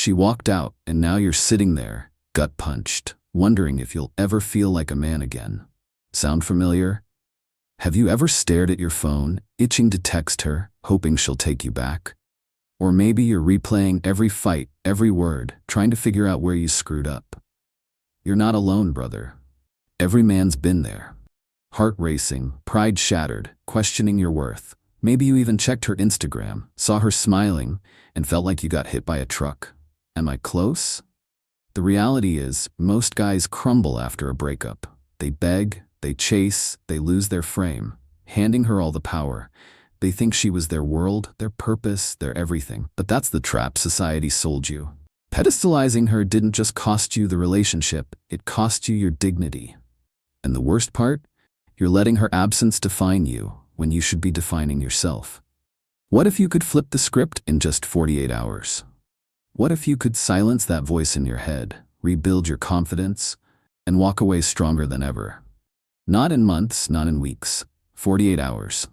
She walked out, and now you're sitting there, gut-punched, wondering if you'll ever feel like a man again. Sound familiar? Have you ever stared at your phone, itching to text her, hoping she'll take you back? Or maybe you're replaying every fight, every word, trying to figure out where you screwed up. You're not alone, brother. Every man's been there. Heart racing, pride shattered, questioning your worth. Maybe you even checked her Instagram, saw her smiling, and felt like you got hit by a truck. Am I close? The reality is, most guys crumble after a breakup. They beg, they chase, they lose their frame, handing her all the power. They think she was their world, their purpose, their everything. But that's the trap society sold you. Pedestalizing her didn't just cost you the relationship, it cost you your dignity. And the worst part? You're letting her absence define you when you should be defining yourself. What if you could flip the script in just 48 hours? What if you could silence that voice in your head, rebuild your confidence, and walk away stronger than ever? Not in months, not in weeks, 48 hours.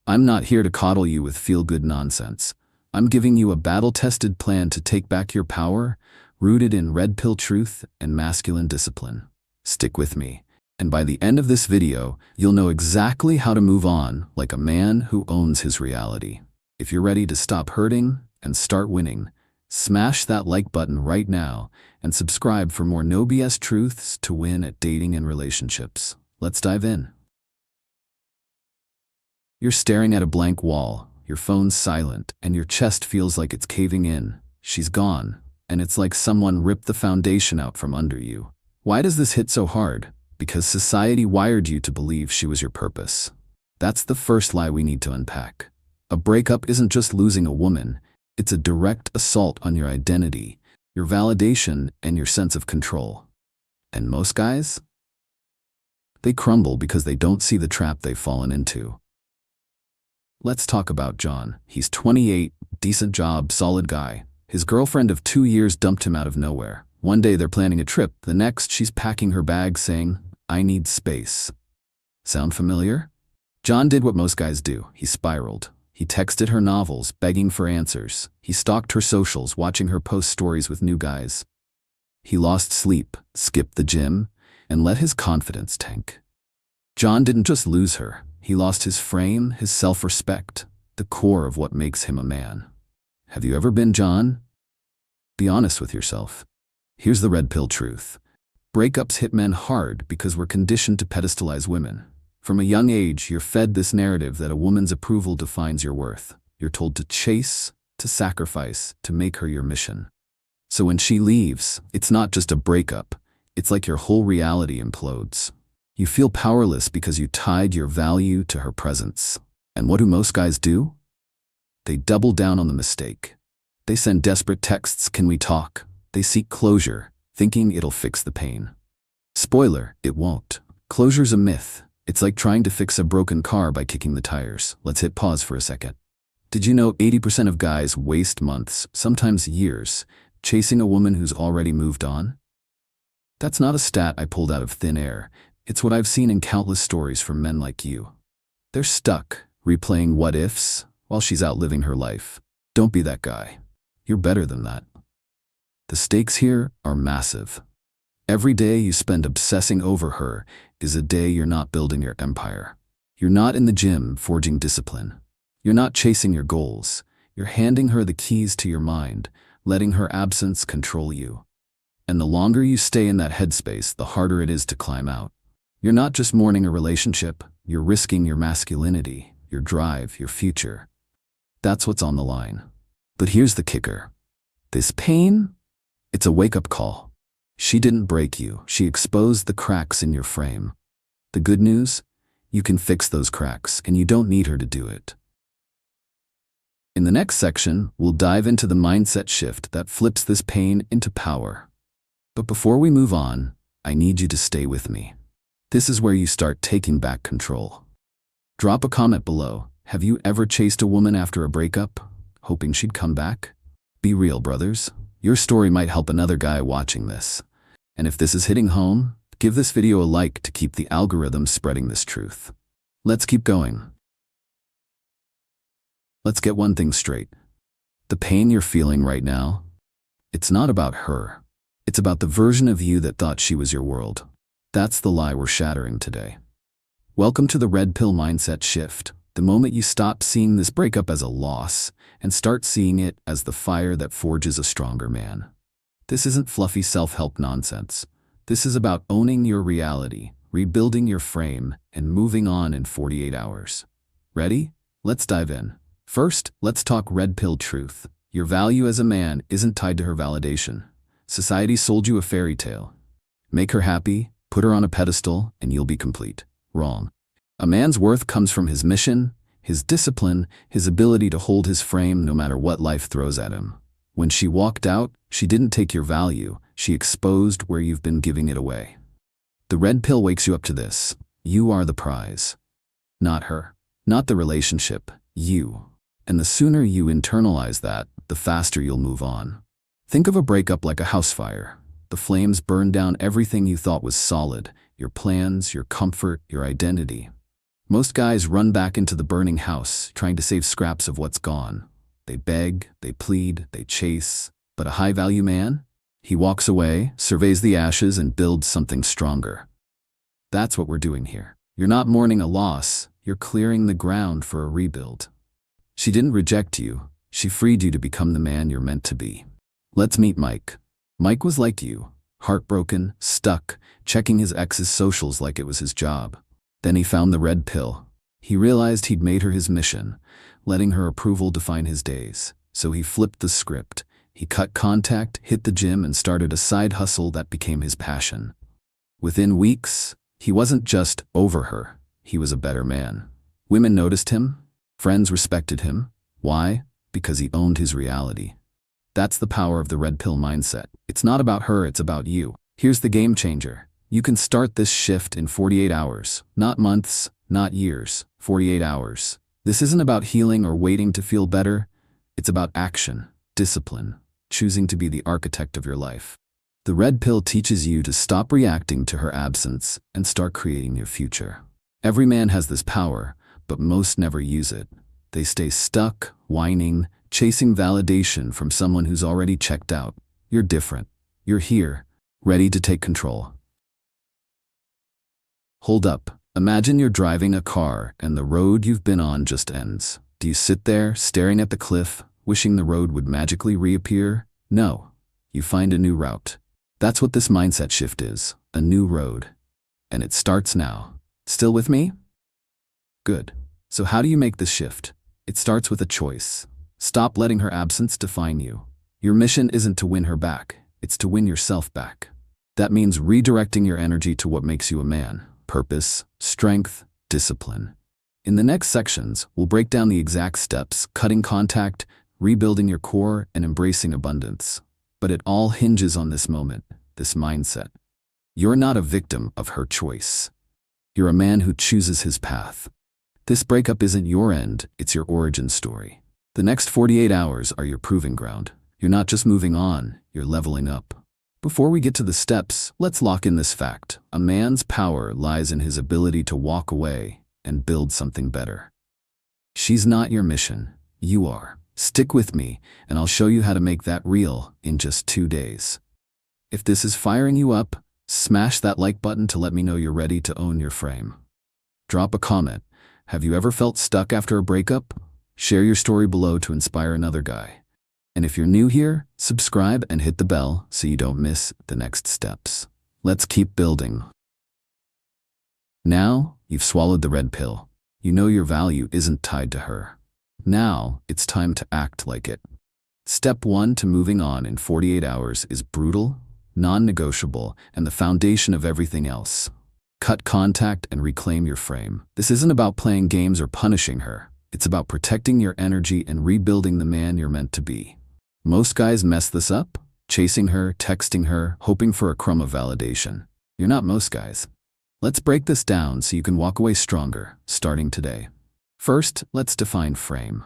I'm not here to coddle you with feel-good nonsense. I'm giving you a battle-tested plan to take back your power, rooted in red pill truth and masculine discipline. Stick with me, and by the end of this video, you'll know exactly how to move on like a man who owns his reality. If you're ready to stop hurting and start winning, smash that like button right now and subscribe for more no BS truths to win at dating and relationships. Let's dive in. You're staring at a blank wall, your phone's silent, and your chest feels like it's caving in. She's gone, and it's like someone ripped the foundation out from under you. Why does this hit so hard? Because society wired you to believe she was your purpose. That's the first lie we need to unpack. A breakup isn't just losing a woman, it's a direct assault on your identity, your validation, and your sense of control. And most guys? They crumble because they don't see the trap they've fallen into. Let's talk about John. He's 28, decent job, solid guy. His girlfriend of 2 years dumped him out of nowhere. One day they're planning a trip, the next she's packing her bag saying, "I need space." Sound familiar? John did what most guys do. He spiraled. He texted her novels, begging for answers. He stalked her socials, watching her post stories with new guys. He lost sleep, skipped the gym, and let his confidence tank. John didn't just lose her. He lost his frame, his self-respect, the core of what makes him a man. Have you ever been John? Be honest with yourself. Here's the red pill truth. Breakups hit men hard because we're conditioned to pedestalize women. From a young age, you're fed this narrative that a woman's approval defines your worth. You're told to chase, to sacrifice, to make her your mission. So when she leaves, it's not just a breakup. It's like your whole reality implodes. You feel powerless because you tied your value to her presence. And what do most guys do? They double down on the mistake. They send desperate texts, "Can we talk?" They seek closure, thinking it'll fix the pain. Spoiler, it won't. Closure's a myth. It's like trying to fix a broken car by kicking the tires. Let's hit pause for a second. Did you know 80% of guys waste months, sometimes years, chasing a woman who's already moved on? That's not a stat I pulled out of thin air. It's what I've seen in countless stories from men like you. They're stuck, replaying what-ifs while she's out living her life. Don't be that guy. You're better than that. The stakes here are massive. Every day you spend obsessing over her is a day you're not building your empire. You're not in the gym forging discipline. You're not chasing your goals. You're handing her the keys to your mind, letting her absence control you. And the longer you stay in that headspace, the harder it is to climb out. You're not just mourning a relationship, you're risking your masculinity, your drive, your future. That's what's on the line. But here's the kicker. This pain, it's a wake-up call. She didn't break you, she exposed the cracks in your frame. The good news? You can fix those cracks, and you don't need her to do it. In the next section, we'll dive into the mindset shift that flips this pain into power. But before we move on, I need you to stay with me. This is where you start taking back control. Drop a comment below. Have you ever chased a woman after a breakup, hoping she'd come back? Be real, brothers. Your story might help another guy watching this. And if this is hitting home, give this video a like to keep the algorithm spreading this truth. Let's keep going. Let's get one thing straight. The pain you're feeling right now, It's not about her. It's about the version of you that thought she was your world. That's the lie we're shattering today. Welcome to the red pill mindset shift. The moment you stop seeing this breakup as a loss and start seeing it as the fire that forges a stronger man. This isn't fluffy self-help nonsense. This is about owning your reality, rebuilding your frame, and moving on in 48 hours. Ready? Let's dive in. First, let's talk red pill truth. Your value as a man isn't tied to her validation. Society sold you a fairy tale. Make her happy, put her on a pedestal, and you'll be complete. Wrong. A man's worth comes from his mission, his discipline, his ability to hold his frame no matter what life throws at him. When she walked out, she didn't take your value, she exposed where you've been giving it away. The red pill wakes you up to this. You are the prize. Not her. Not the relationship. You. And the sooner you internalize that, the faster you'll move on. Think of a breakup like a house fire. The flames burn down everything you thought was solid, your plans, your comfort, your identity. Most guys run back into the burning house, trying to save scraps of what's gone. They beg, they plead, they chase. But a high-value man? He walks away, surveys the ashes, and builds something stronger. That's what we're doing here. You're not mourning a loss, you're clearing the ground for a rebuild. She didn't reject you, she freed you to become the man you're meant to be. Let's meet Mike. Mike was like you, heartbroken, stuck, checking his ex's socials like it was his job. Then he found the red pill. He realized he'd made her his mission, letting her approval define his days. So he flipped the script. He cut contact, hit the gym, and started a side hustle that became his passion. Within weeks, he wasn't just over her, he was a better man. Women noticed him, friends respected him. Why? Because he owned his reality. That's the power of the red pill mindset. It's not about her, it's about you. Here's the game changer. You can start this shift in 48 hours. Not months, not years. 48 hours. This isn't about healing or waiting to feel better. It's about action, discipline, choosing to be the architect of your life. The red pill teaches you to stop reacting to her absence and start creating your future. Every man has this power, but most never use it. They stay stuck, whining, chasing validation from someone who's already checked out. You're different. You're here, ready to take control. Hold up. Imagine you're driving a car and the road you've been on just ends. Do you sit there, staring at the cliff, wishing the road would magically reappear? No. You find a new route. That's what this mindset shift is. A new road. And it starts now. Still with me? Good. So how do you make this shift? It starts with a choice. Stop letting her absence define you. Your mission isn't to win her back. It's to win yourself back. That means redirecting your energy to what makes you a man. Purpose, strength, discipline. In the next sections, we'll break down the exact steps, cutting contact, rebuilding your core, and embracing abundance. But it all hinges on this moment, this mindset. You're not a victim of her choice. You're a man who chooses his path. This breakup isn't your end, it's your origin story. The next 48 hours are your proving ground. You're not just moving on, you're leveling up. Before we get to the steps, let's lock in this fact. A man's power lies in his ability to walk away and build something better. She's not your mission, you are. Stick with me, and I'll show you how to make that real in just 2 days. If this is firing you up, smash that like button to let me know you're ready to own your frame. Drop a comment. Have you ever felt stuck after a breakup? Share your story below to inspire another guy. And if you're new here, subscribe and hit the bell so you don't miss the next steps. Let's keep building. Now, you've swallowed the red pill. You know your value isn't tied to her. Now, it's time to act like it. Step 1 to moving on in 48 hours is brutal, non-negotiable, and the foundation of everything else. Cut contact and reclaim your frame. This isn't about playing games or punishing her. It's about protecting your energy and rebuilding the man you're meant to be. Most guys mess this up, chasing her, texting her, hoping for a crumb of validation. You're not most guys. Let's break this down so you can walk away stronger, starting today. First, let's define frame.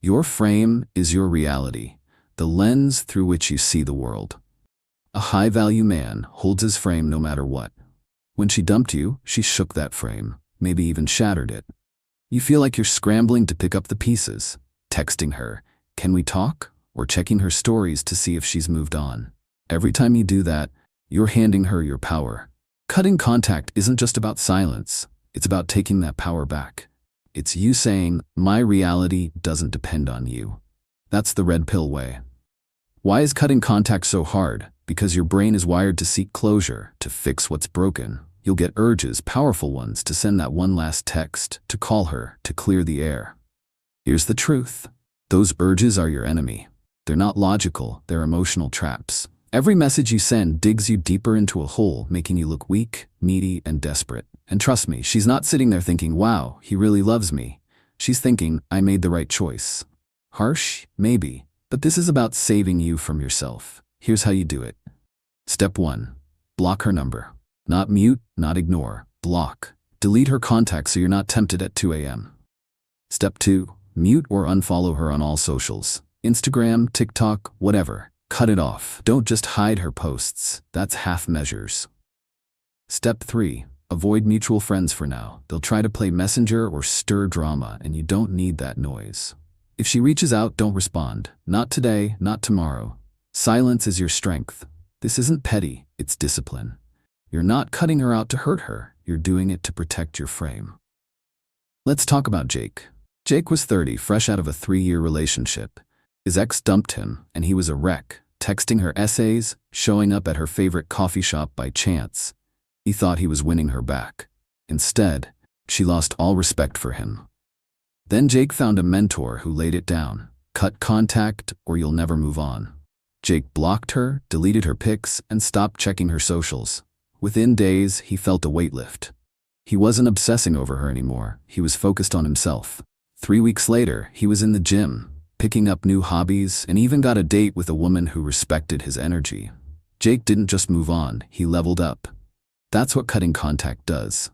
Your frame is your reality, the lens through which you see the world. A high-value man holds his frame no matter what. When she dumped you, she shook that frame, maybe even shattered it. You feel like you're scrambling to pick up the pieces, texting her, "Can we talk?" or checking her stories to see if she's moved on. Every time you do that, you're handing her your power. Cutting contact isn't just about silence, it's about taking that power back. It's you saying, my reality doesn't depend on you. That's the red pill way. Why is cutting contact so hard? Because your brain is wired to seek closure, to fix what's broken. You'll get urges, powerful ones, to send that one last text, to call her, to clear the air. Here's the truth. Those urges are your enemy. They're not logical, they're emotional traps. Every message you send digs you deeper into a hole, making you look weak, needy, and desperate. And trust me, she's not sitting there thinking, wow, he really loves me. She's thinking, I made the right choice. Harsh? Maybe. But this is about saving you from yourself. Here's how you do it. Step 1. Block her number. Not mute, not ignore. Block. Delete her contact so you're not tempted at 2 a.m. Step 2. Mute or unfollow her on all socials. Instagram, TikTok, whatever. Cut it off. Don't just hide her posts. That's half measures. Step 3. Avoid mutual friends for now. They'll try to play messenger or stir drama, and you don't need that noise. If she reaches out, don't respond. Not today, not tomorrow. Silence is your strength. This isn't petty, it's discipline. You're not cutting her out to hurt her. You're doing it to protect your frame. Let's talk about Jake. Jake was 30, fresh out of a 3-year relationship. His ex dumped him, and he was a wreck, texting her essays, showing up at her favorite coffee shop by chance. He thought he was winning her back. Instead, she lost all respect for him. Then Jake found a mentor who laid it down. Cut contact or you'll never move on. Jake blocked her, deleted her pics, and stopped checking her socials. Within days, he felt a weight lift. He wasn't obsessing over her anymore. He was focused on himself. 3 weeks later, he was in the gym, picking up new hobbies, and even got a date with a woman who respected his energy. Jake didn't just move on, he leveled up. That's what cutting contact does.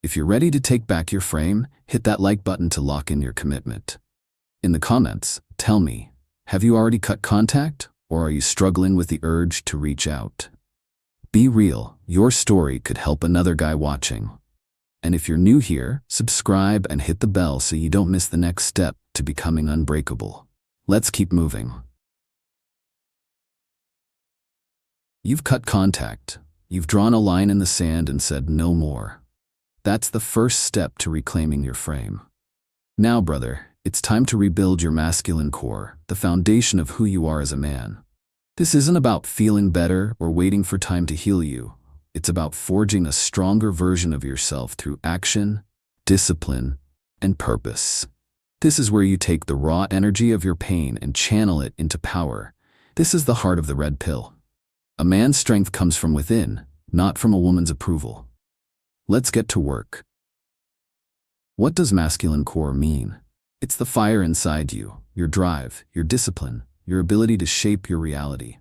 If you're ready to take back your frame, hit that like button to lock in your commitment. In the comments, tell me, have you already cut contact, or are you struggling with the urge to reach out? Be real, your story could help another guy watching. And if you're new here, subscribe and hit the bell so you don't miss the next step to becoming unbreakable. Let's keep moving. You've cut contact. You've drawn a line in the sand and said no more. That's the first step to reclaiming your frame. Now, brother, it's time to rebuild your masculine core, the foundation of who you are as a man. This isn't about feeling better or waiting for time to heal you. It's about forging a stronger version of yourself through action, discipline, and purpose. This is where you take the raw energy of your pain and channel it into power. This is the heart of the red pill. A man's strength comes from within, not from a woman's approval. Let's get to work. What does masculine core mean? It's the fire inside you, your drive, your discipline, your ability to shape your reality.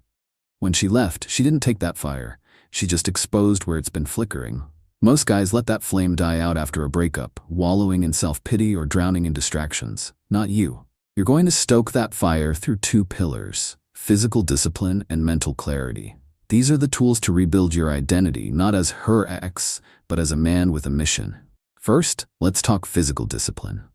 When she left, she didn't take that fire. She just exposed where it's been flickering. Most guys let that flame die out after a breakup, wallowing in self-pity or drowning in distractions. Not you. You're going to stoke that fire through 2 pillars: physical discipline and mental clarity. These are the tools to rebuild your identity, not as her ex, but as a man with a mission. First, let's talk physical discipline.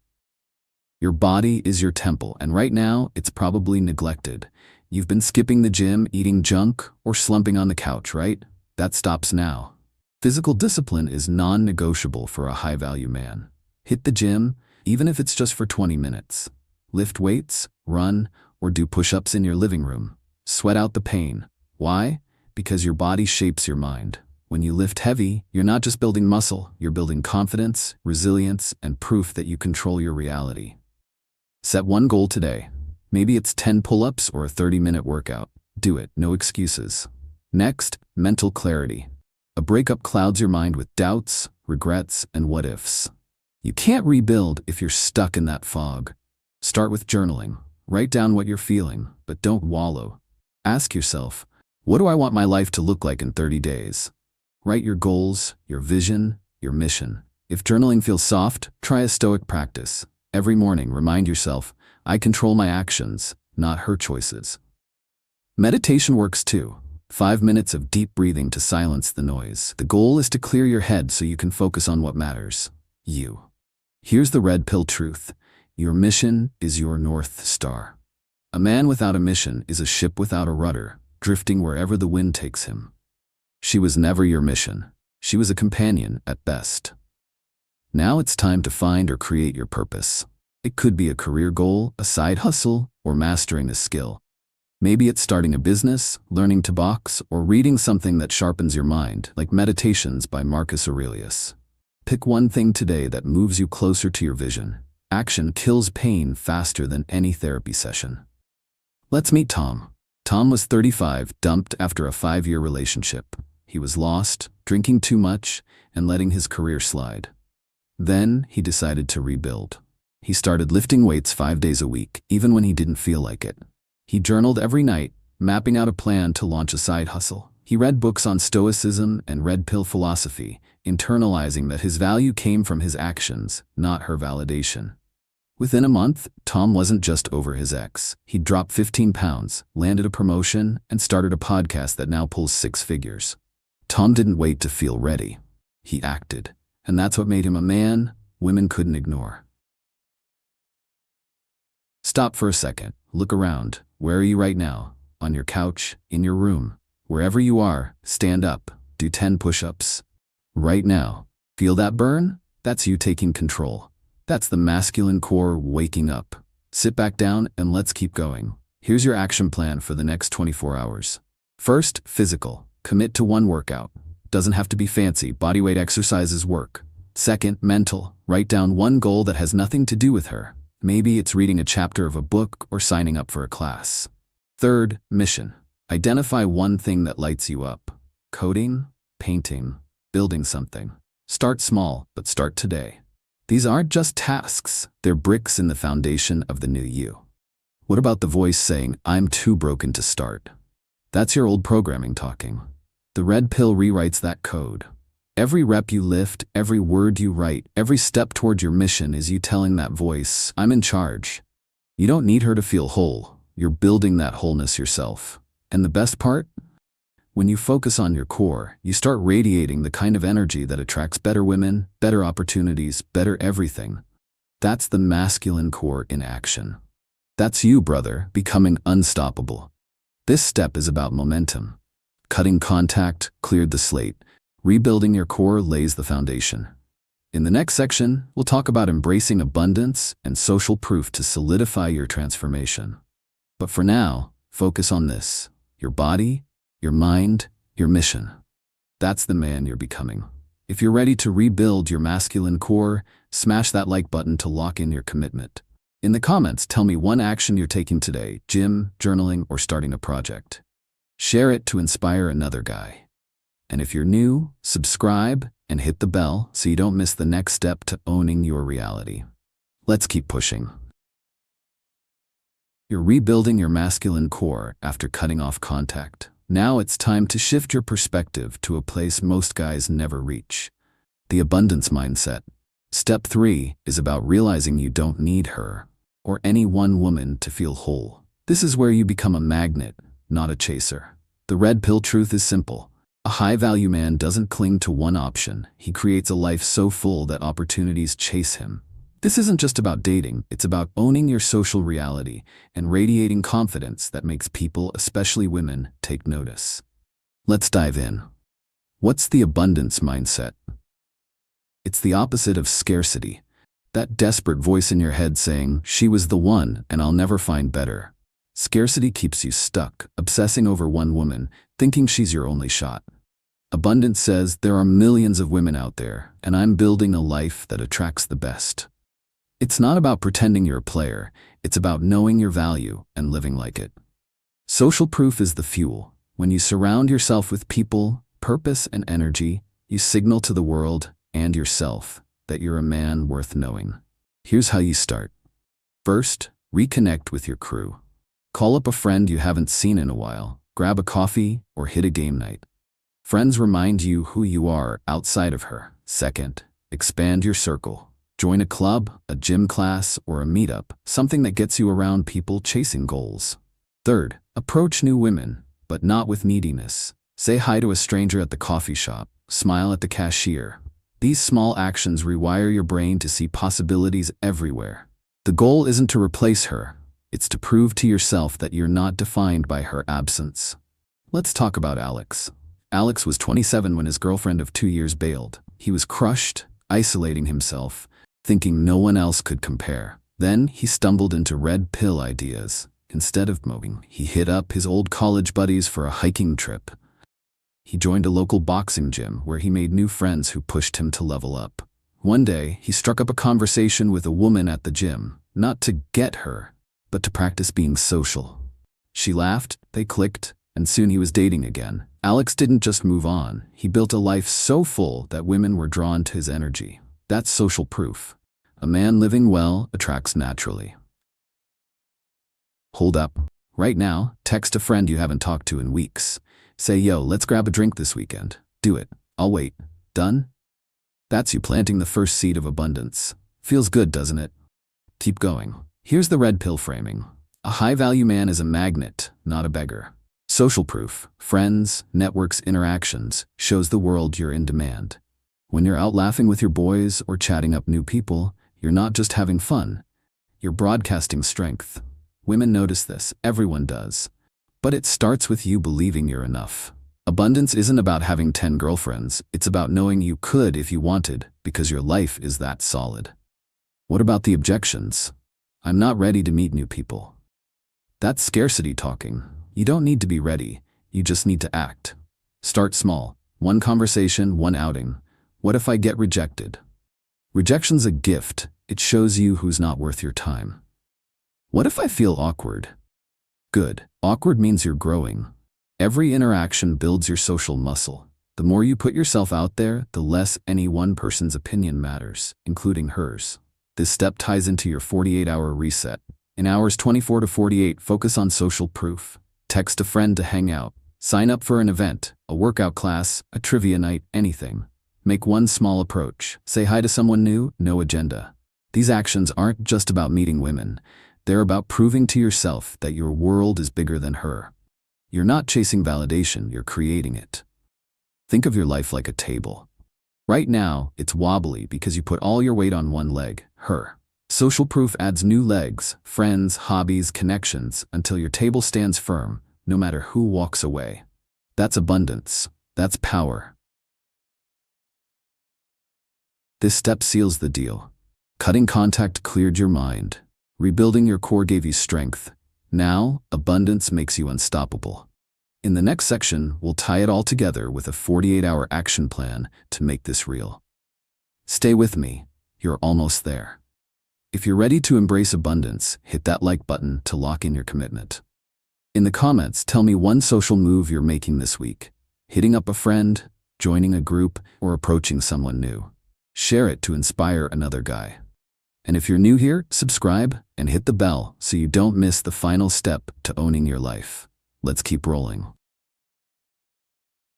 Your body is your temple, and right now, it's probably neglected. You've been skipping the gym, eating junk, or slumping on the couch, right? That stops now. Physical discipline is non-negotiable for a high-value man. Hit the gym, even if it's just for 20 minutes. Lift weights, run, or do push-ups in your living room. Sweat out the pain. Why? Because your body shapes your mind. When you lift heavy, you're not just building muscle, you're building confidence, resilience, and proof that you control your reality. Set one goal today. Maybe it's 10 pull-ups or a 30-minute workout. Do it, no excuses. Next, mental clarity. A breakup clouds your mind with doubts, regrets, and what-ifs. You can't rebuild if you're stuck in that fog. Start with journaling. Write down what you're feeling, but don't wallow. Ask yourself, what do I want my life to look like in 30 days? Write your goals, your vision, your mission. If journaling feels soft, try a stoic practice. Every morning, remind yourself, I control my actions, not her choices. Meditation works too. 5 minutes of deep breathing to silence the noise. The goal is to clear your head so you can focus on what matters. You. Here's the red pill truth. Your mission is your North Star. A man without a mission is a ship without a rudder, drifting wherever the wind takes him. She was never your mission. She was a companion at best. Now it's time to find or create your purpose. It could be a career goal, a side hustle, or mastering a skill. Maybe it's starting a business, learning to box, or reading something that sharpens your mind, like Meditations by Marcus Aurelius. Pick one thing today that moves you closer to your vision. Action kills pain faster than any therapy session. Let's meet Tom. Tom was 35, dumped after a 5-year relationship. He was lost, drinking too much, and letting his career slide. Then he decided to rebuild. He started lifting weights 5 days a week, even when he didn't feel like it. He journaled every night, mapping out a plan to launch a side hustle. He read books on stoicism and red pill philosophy, internalizing that his value came from his actions, not her validation. Within a month, Tom wasn't just over his ex. He dropped 15 pounds, landed a promotion, and started a podcast that now pulls 6 figures. Tom didn't wait to feel ready. He acted. And that's what made him a man women couldn't ignore. Stop for a second. Look around. Where are you right now? On your couch? In your room? Wherever you are, stand up. Do 10 push-ups. Right now. Feel that burn? That's you taking control. That's the masculine core waking up. Sit back down and let's keep going. Here's your action plan for the next 24 hours. First, physical. Commit to one workout. Doesn't have to be fancy, bodyweight exercises work. Second, mental. Write down one goal that has nothing to do with her. Maybe it's reading a chapter of a book or signing up for a class. Third, mission. Identify one thing that lights you up. Coding, painting, building something. Start small, but start today. These aren't just tasks, they're bricks in the foundation of the new you. What about the voice saying, "I'm too broken to start"? That's your old programming talking. The red pill rewrites that code. Every rep you lift, every word you write, every step toward your mission is you telling that voice, "I'm in charge." You don't need her to feel whole. You're building that wholeness yourself. And the best part? When you focus on your core, you start radiating the kind of energy that attracts better women, better opportunities, better everything. That's the masculine core in action. That's you, brother, becoming unstoppable. This step is about momentum. Cutting contact cleared the slate. Rebuilding your core lays the foundation. In the next section, we'll talk about embracing abundance and social proof to solidify your transformation. But for now, focus on this: your body, your mind, your mission. That's the man you're becoming. If you're ready to rebuild your masculine core, smash that like button to lock in your commitment. In the comments, tell me one action you're taking today: gym, journaling, or starting a project. Share it to inspire another guy. And if you're new, subscribe and hit the bell so you don't miss the next step to owning your reality. Let's keep pushing. You're rebuilding your masculine core after cutting off contact. Now it's time to shift your perspective to a place most guys never reach: the abundance mindset. Step 3 is about realizing you don't need her or any one woman to feel whole. This is where you become a magnet, not a chaser. The red pill truth is simple. A high-value man doesn't cling to one option. He creates a life so full that opportunities chase him. This isn't just about dating. It's about owning your social reality and radiating confidence that makes people, especially women, take notice. Let's dive in. What's the abundance mindset? It's the opposite of scarcity. That desperate voice in your head saying, "She was the one, and I'll never find better." Scarcity keeps you stuck, obsessing over one woman, thinking she's your only shot. Abundance says, "There are millions of women out there, and I'm building a life that attracts the best." It's not about pretending you're a player. It's about knowing your value and living like it. Social proof is the fuel. When you surround yourself with people, purpose, and energy, you signal to the world and yourself that you're a man worth knowing. Here's how you start. First, reconnect with your crew. Call up a friend you haven't seen in a while, grab a coffee, or hit a game night. Friends remind you who you are outside of her. Second, expand your circle. Join a club, a gym class, or a meetup, something that gets you around people chasing goals. Third, approach new women, but not with neediness. Say hi to a stranger at the coffee shop, smile at the cashier. These small actions rewire your brain to see possibilities everywhere. The goal isn't to replace her. It's to prove to yourself that you're not defined by her absence. Let's talk about Alex. Alex was 27 when his girlfriend of 2 years bailed. He was crushed, isolating himself, thinking no one else could compare. Then he stumbled into red pill ideas. Instead of moving, he hit up his old college buddies for a hiking trip. He joined a local boxing gym where he made new friends who pushed him to level up. One day, he struck up a conversation with a woman at the gym, not to get her, but to practice being social. She laughed, they clicked, and soon he was dating again. Alex didn't just move on, he built a life so full that women were drawn to his energy. That's social proof. A man living well attracts naturally. Hold up. Right now, text a friend you haven't talked to in weeks. Say, yo, let's grab a drink this weekend. Do it. I'll wait. Done? That's you planting the first seed of abundance. Feels good, doesn't it? Keep going. Here's the red pill framing. A high-value man is a magnet, not a beggar. Social proof, friends, networks, interactions, shows the world you're in demand. When you're out laughing with your boys or chatting up new people, you're not just having fun. You're broadcasting strength. Women notice this, everyone does. But it starts with you believing you're enough. Abundance isn't about having 10 girlfriends, it's about knowing you could if you wanted, because your life is that solid. What about the objections? I'm not ready to meet new people. That's scarcity talking. You don't need to be ready, you just need to act. Start small. One conversation, one outing. What if I get rejected? Rejection's a gift. It shows you who's not worth your time. What if I feel awkward? Good. Awkward means you're growing. Every interaction builds your social muscle. The more you put yourself out there, the less any one person's opinion matters, including hers. This step ties into your 48-hour reset. In hours 24 to 48, focus on social proof. Text a friend to hang out. Sign up for an event, a workout class, a trivia night, anything. Make one small approach. Say hi to someone new, no agenda. These actions aren't just about meeting women. They're about proving to yourself that your world is bigger than her. You're not chasing validation, you're creating it. Think of your life like a table. Right now, it's wobbly because you put all your weight on one leg, her. Social proof adds new legs, friends, hobbies, connections, until your table stands firm, no matter who walks away. That's abundance. That's power. This step seals the deal. Cutting contact cleared your mind. Rebuilding your core gave you strength. Now, abundance makes you unstoppable. In the next section, we'll tie it all together with a 48-hour action plan to make this real. Stay with me. You're almost there. If you're ready to embrace abundance, hit that like button to lock in your commitment. In the comments, tell me one social move you're making this week. Hitting up a friend, joining a group, or approaching someone new. Share it to inspire another guy. And if you're new here, subscribe and hit the bell so you don't miss the final step to owning your life. Let's keep rolling.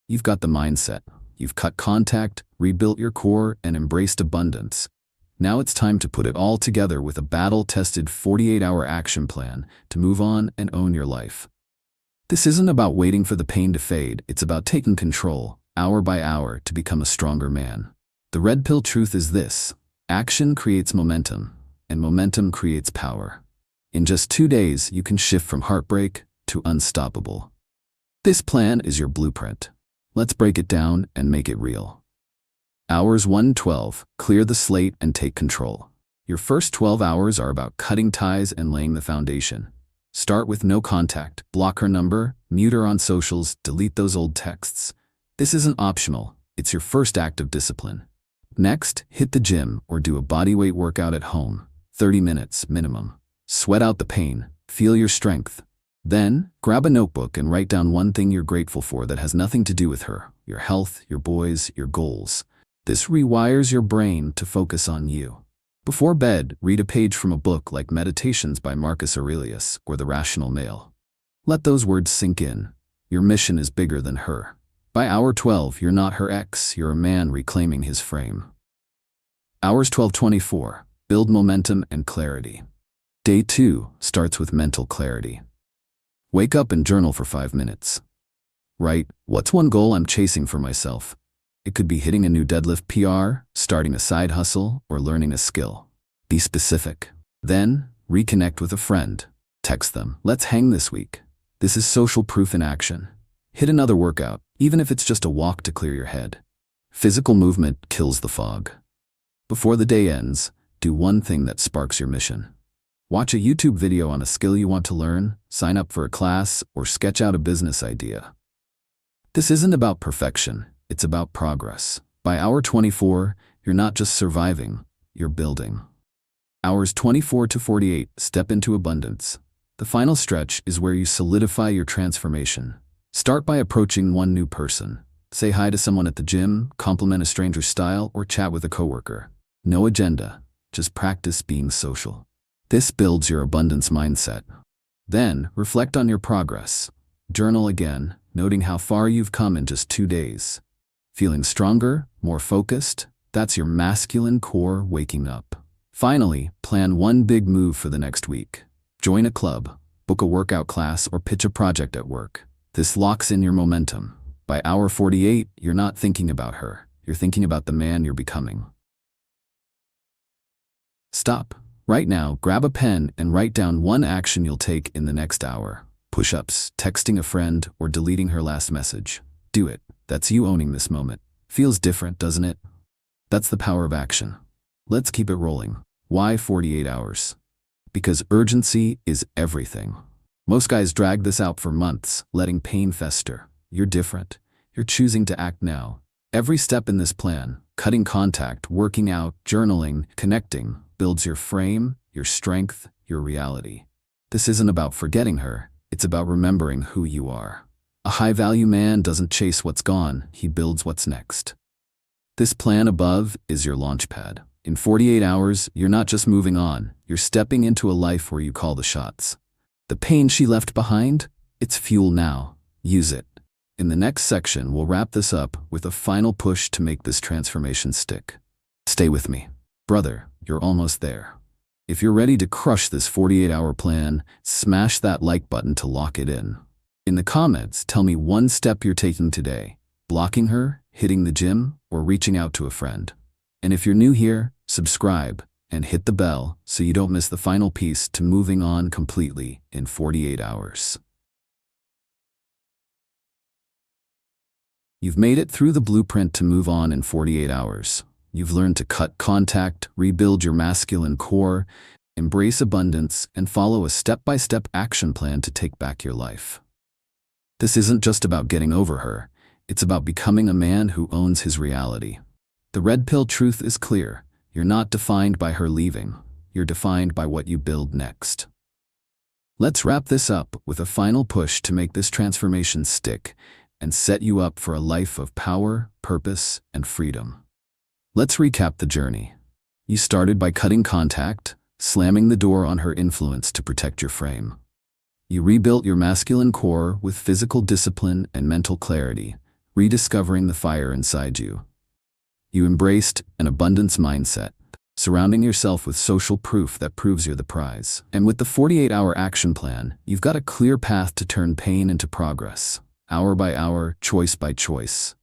You've got the mindset. You've cut contact, rebuilt your core, and embraced abundance. Now it's time to put it all together with a battle-tested 48-hour action plan to move on and own your life. This isn't about waiting for the pain to fade, it's about taking control, hour by hour, to become a stronger man. The red pill truth is this: action creates momentum, and momentum creates power. In just 2 days, you can shift from heartbreak to unstoppable. This plan is your blueprint. Let's break it down and make it real. Hours 1-12, clear the slate and take control. Your first 12 hours are about cutting ties and laying the foundation. Start with no contact, block her number, mute her on socials, delete those old texts. This isn't optional, it's your first act of discipline. Next, hit the gym or do a bodyweight workout at home, 30 minutes minimum. Sweat out the pain, feel your strength. Then, grab a notebook and write down one thing you're grateful for that has nothing to do with her, your health, your boys, your goals. This rewires your brain to focus on you. Before bed, read a page from a book like Meditations by Marcus Aurelius or The Rational Male. Let those words sink in. Your mission is bigger than her. By hour 12, you're not her ex, you're a man reclaiming his frame. Hours 12-24, build momentum and clarity. Day 2 starts with mental clarity. Wake up and journal for 5 minutes. Write, what's one goal I'm chasing for myself? It could be hitting a new deadlift PR, starting a side hustle, or learning a skill. Be specific. Then, reconnect with a friend. Text them, let's hang this week. This is social proof in action. Hit another workout, even if it's just a walk to clear your head. Physical movement kills the fog. Before the day ends, do one thing that sparks your mission. Watch a YouTube video on a skill you want to learn, sign up for a class, or sketch out a business idea. This isn't about perfection, it's about progress. By hour 24, you're not just surviving, you're building. Hours 24 to 48, step into abundance. The final stretch is where you solidify your transformation. Start by approaching one new person. Say hi to someone at the gym, compliment a stranger's style, or chat with a coworker. No agenda, just practice being social. This builds your abundance mindset. Then, reflect on your progress. Journal again, noting how far you've come in just 2 days. Feeling stronger, more focused? That's your masculine core waking up. Finally, plan one big move for the next week. Join a club, book a workout class, or pitch a project at work. This locks in your momentum. By hour 48, you're not thinking about her. You're thinking about the man you're becoming. Stop. Right now, grab a pen and write down one action you'll take in the next hour. Push-ups, texting a friend, or deleting her last message. Do it. That's you owning this moment. Feels different, doesn't it? That's the power of action. Let's keep it rolling. Why 48 hours? Because urgency is everything. Most guys drag this out for months, letting pain fester. You're different. You're choosing to act now. Every step in this plan, cutting contact, working out, journaling, connecting, builds your frame, your strength, your reality. This isn't about forgetting her. It's about remembering who you are. A high-value man doesn't chase what's gone. He builds what's next. This plan above is your launchpad. In 48 hours, you're not just moving on. You're stepping into a life where you call the shots. The pain she left behind? It's fuel now. Use it. In the next section, we'll wrap this up with a final push to make this transformation stick. Stay with me. Brother, you're almost there. If you're ready to crush this 48-hour plan, smash that like button to lock it in. In the comments, tell me one step you're taking today. Blocking her, hitting the gym, or reaching out to a friend. And if you're new here, subscribe and hit the bell so you don't miss the final piece to moving on completely in 48 hours. You've made it through the blueprint to move on in 48 hours. You've learned to cut contact, rebuild your masculine core, embrace abundance, and follow a step-by-step action plan to take back your life. This isn't just about getting over her. It's about becoming a man who owns his reality. The red pill truth is clear. You're not defined by her leaving. You're defined by what you build next. Let's wrap this up with a final push to make this transformation stick and set you up for a life of power, purpose, and freedom. Let's recap the journey. You started by cutting contact, slamming the door on her influence to protect your frame. You rebuilt your masculine core with physical discipline and mental clarity, rediscovering the fire inside you. You embraced an abundance mindset, surrounding yourself with social proof that proves you're the prize. And with the 48-hour action plan, you've got a clear path to turn pain into progress, hour by hour, choice by choice.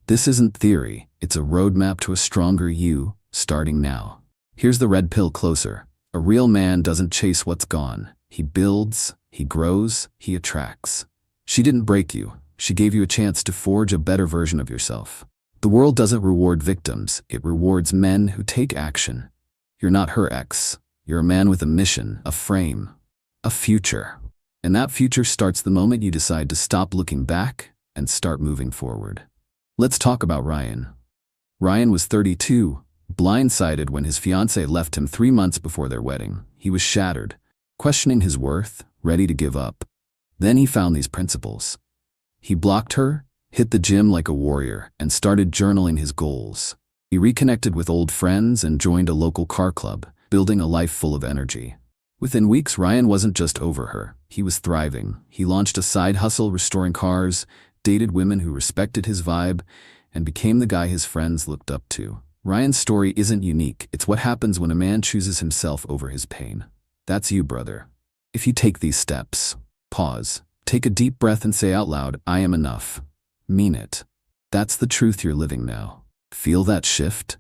This isn't theory, it's a roadmap to a stronger you, starting now. Here's the red pill closer. A real man doesn't chase what's gone. He builds, he grows, he attracts. She didn't break you. She gave you a chance to forge a better version of yourself. The world doesn't reward victims, it rewards men who take action. You're not her ex. You're a man with a mission, a frame, a future. And that future starts the moment you decide to stop looking back and start moving forward. Let's talk about Ryan. Ryan was 32, blindsided when his fiancée left him 3 months before their wedding. He was shattered, questioning his worth, ready to give up. Then he found these principles. He blocked her, hit the gym like a warrior, and started journaling his goals. He reconnected with old friends and joined a local car club, building a life full of energy. Within weeks, Ryan wasn't just over her. He was thriving. He launched a side hustle restoring cars, dated women who respected his vibe, and became the guy his friends looked up to. Ryan's story isn't unique. It's what happens when a man chooses himself over his pain. That's you, brother. If you take these steps, pause, take a deep breath and say out loud, I am enough. Mean it. That's the truth you're living now. Feel that shift?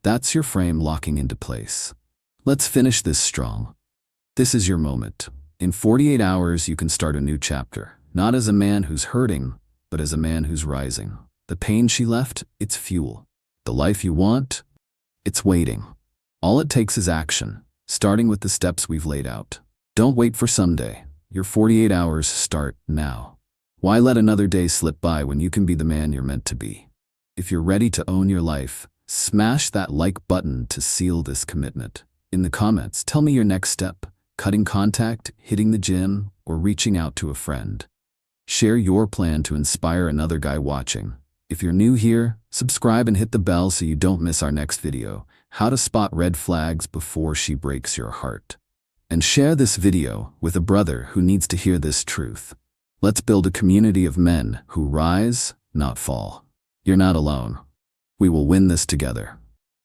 That's your frame locking into place. Let's finish this strong. This is your moment. In 48 hours, you can start a new chapter, not as a man who's hurting, but as a man who's rising. The pain she left, it's fuel. The life you want, it's waiting. All it takes is action, starting with the steps we've laid out. Don't wait for someday. Your 48 hours start now. Why let another day slip by when you can be the man you're meant to be? If you're ready to own your life, smash that like button to seal this commitment. In the comments, tell me your next step: cutting contact, hitting the gym, or reaching out to a friend. Share your plan to inspire another guy watching. If you're new here, subscribe and hit the bell so you don't miss our next video: how to spot red flags before she breaks your heart. And share this video with a brother who needs to hear this truth. Let's build a community of men who rise, not fall. You're not alone. We will win this together.